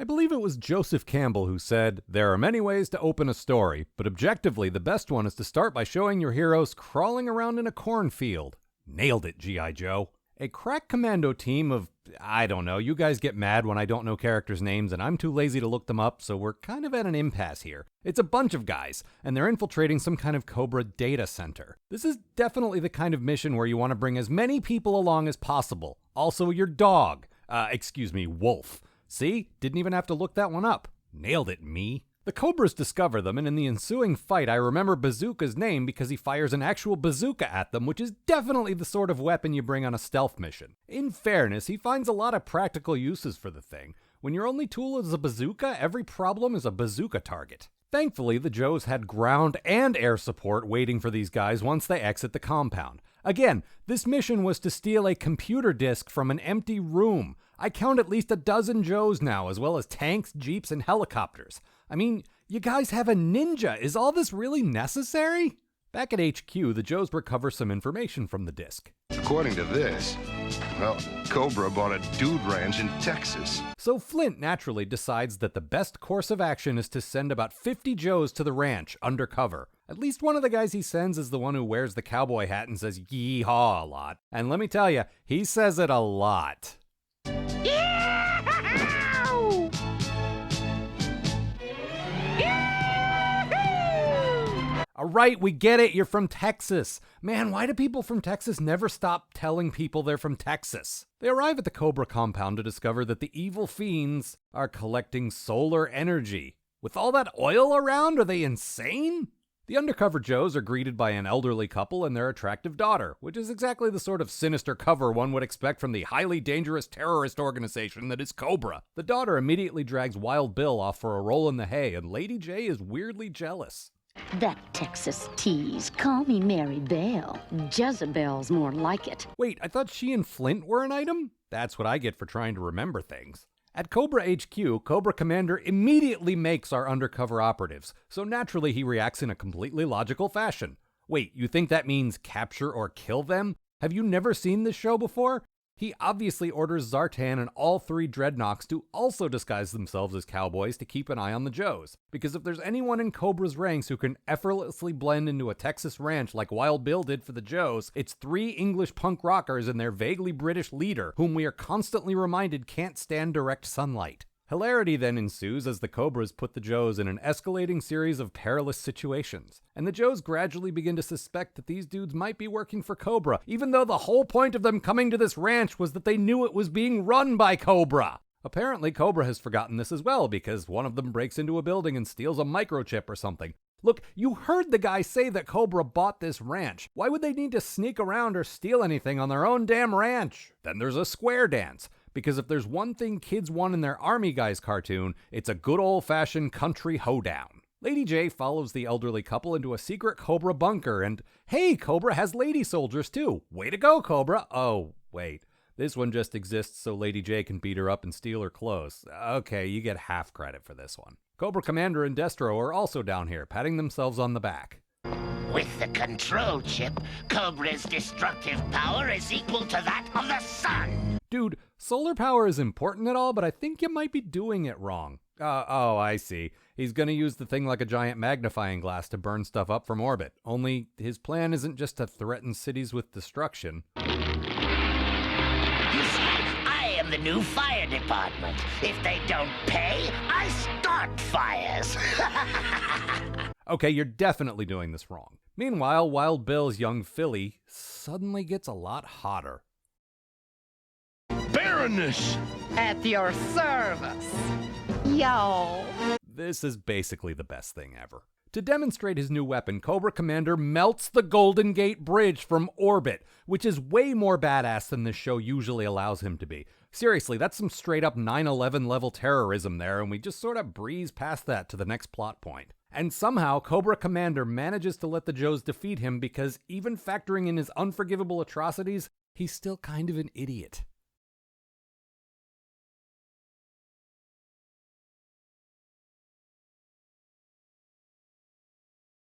I believe it was Joseph Campbell who said, "There are many ways to open a story, but objectively the best one is to start by showing your heroes crawling around in a cornfield." Nailed it, G.I. Joe. A crack commando team of, I don't know, you guys get mad when I don't know characters' names and I'm too lazy to look them up, so we're kind of at an impasse here. It's a bunch of guys, and they're infiltrating some kind of Cobra data center. This is definitely the kind of mission where you want to bring as many people along as possible. Also your dog. Wolf. See? Didn't even have to look that one up. Nailed it, me. The Cobras discover them, and in the ensuing fight, I remember Bazooka's name because he fires an actual bazooka at them, which is definitely the sort of weapon you bring on a stealth mission. In fairness, he finds a lot of practical uses for the thing. When your only tool is a bazooka, every problem is a bazooka target. Thankfully, the Joes had ground and air support waiting for these guys once they exit the compound. Again, this mission was to steal a computer disk from an empty room. I count at least a dozen Joes now, as well as tanks, jeeps, and helicopters. I mean, you guys have a ninja. Is all this really necessary? Back at HQ, the Joes recover some information from the disk. According to this, Cobra bought a dude ranch in Texas. So Flint naturally decides that the best course of action is to send about 50 Joes to the ranch undercover. At least one of the guys he sends is the one who wears the cowboy hat and says "Yee-EEE-HAW" a lot. And let me tell you, he says it a lot. All right, we get it. You're from Texas. Man, why do people from Texas never stop telling people they're from Texas? They arrive at the Cobra compound to discover that the evil fiends are collecting solar energy. With all that oil around, are they insane? The undercover Joes are greeted by an elderly couple and their attractive daughter, which is exactly the sort of sinister cover one would expect from the highly dangerous terrorist organization that is Cobra. The daughter immediately drags Wild Bill off for a roll in the hay, and Lady J is weirdly jealous. That Texas tease. Call me Mary Bell. Jezebel's more like it. Wait, I thought she and Flint were an item? That's what I get for trying to remember things. At Cobra HQ, Cobra Commander immediately makes our undercover operatives, so naturally he reacts in a completely logical fashion. Wait, you think that means capture or kill them? Have you never seen this show before? He obviously orders Zartan and all 3 Dreadnoks to also disguise themselves as cowboys to keep an eye on the Joes. Because if there's anyone in Cobra's ranks who can effortlessly blend into a Texas ranch like Wild Bill did for the Joes, it's 3 English punk rockers and their vaguely British leader, whom we are constantly reminded can't stand direct sunlight. Hilarity then ensues as the Cobras put the Joes in an escalating series of perilous situations, and the Joes gradually begin to suspect that these dudes might be working for Cobra, even though the whole point of them coming to this ranch was that they knew it was being run by Cobra. Apparently Cobra has forgotten this as well, because one of them breaks into a building and steals a microchip or something. Look, you heard the guy say that Cobra bought this ranch. Why would they need to sneak around or steal anything on their own damn ranch? Then there's a square dance. Because if there's one thing kids want in their Army Guys cartoon, it's a good old-fashioned country hoedown. Lady J follows the elderly couple into a secret Cobra bunker, and hey, Cobra has lady soldiers too. Way to go, Cobra. Oh, wait. This one just exists so Lady J can beat her up and steal her clothes. Okay, you get half credit for this one. Cobra Commander and Destro are also down here, patting themselves on the back. With the control chip, Cobra's destructive power is equal to that of the sun. Dude, solar power is important and all, but I think you might be doing it wrong. Oh, I see. He's gonna use the thing like a giant magnifying glass to burn stuff up from orbit. Only his plan isn't just to threaten cities with destruction. You see, I am the new fire department. If they don't pay, I start fires. Okay, you're definitely doing this wrong. Meanwhile, Wild Bill's young filly suddenly gets a lot hotter. Baroness! At your service. Yo. This is basically the best thing ever. To demonstrate his new weapon, Cobra Commander melts the Golden Gate Bridge from orbit, which is way more badass than this show usually allows him to be. Seriously, that's some straight up 9/11 level terrorism there, and we just sort of breeze past that to the next plot point. And somehow, Cobra Commander manages to let the Joes defeat him because even factoring in his unforgivable atrocities, he's still kind of an idiot.